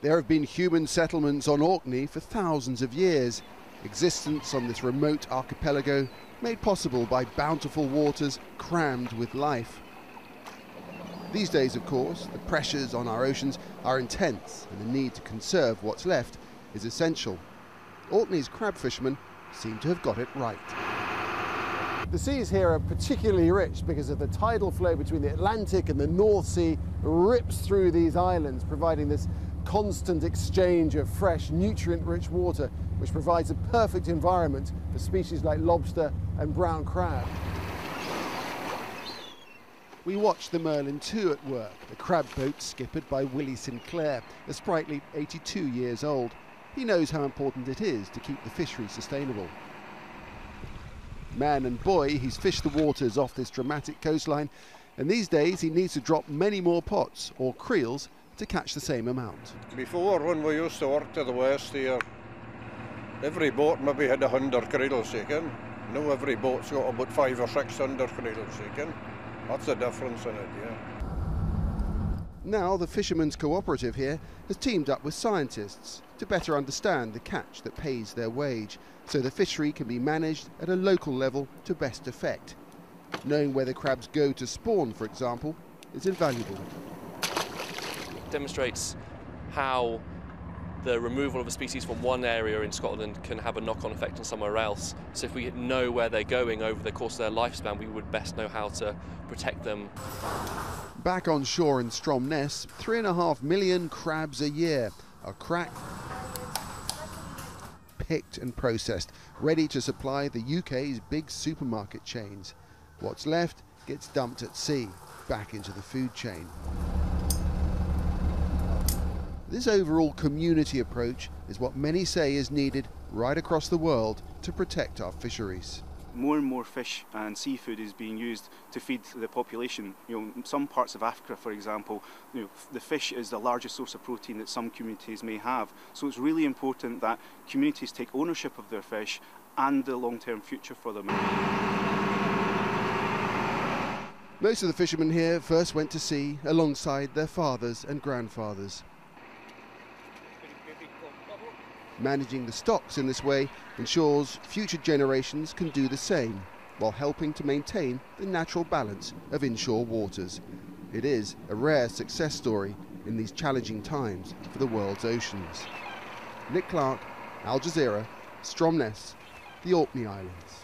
There have been human settlements on Orkney for thousands of years. Existence on this remote archipelago made possible by bountiful waters crammed with life. These days, of course, the pressures on our oceans are intense and the need to conserve what's left is essential. Orkney's crab fishermen seem to have got it right. The seas here are particularly rich because of the tidal flow between the Atlantic and the North Sea rips through these islands, providing this constant exchange of fresh, nutrient-rich water, which provides a perfect environment for species like lobster and brown crab. We watch the Merlin II at work, the crab boat skippered by Willie Sinclair, a sprightly 82 years old. He knows how important it is to keep the fishery sustainable. Man and boy, he's fished the waters off this dramatic coastline, and these days he needs to drop many more pots or creels to catch the same amount. Before, when we used to work to the west here, every boat maybe had 100 cradles taken. Now every boat's got about 500 or 600 cradles taken. That's the difference in it, yeah. Now the Fishermen's Cooperative here has teamed up with scientists to better understand the catch that pays their wage, so the fishery can be managed at a local level to best effect. Knowing where the crabs go to spawn, for example, is invaluable. Demonstrates how the removal of a species from one area in Scotland can have a knock-on effect on somewhere else. So if we know where they're going over the course of their lifespan, we would best know how to protect them. Back on shore in Stromness, 3.5 million crabs a year are cracked, picked and processed, ready to supply the UK's big supermarket chains. What's left gets dumped at sea, back into the food chain. This overall community approach is what many say is needed right across the world to protect our fisheries. More and more fish and seafood is being used to feed the population. In some parts of Africa, for example, the fish is the largest source of protein that some communities may have. So it's really important that communities take ownership of their fish and the long-term future for them. Most of the fishermen here first went to sea alongside their fathers and grandfathers. Managing the stocks in this way ensures future generations can do the same, while helping to maintain the natural balance of inshore waters. It is a rare success story in these challenging times for the world's oceans. Nick Clark, Al Jazeera, Stromness, the Orkney Islands.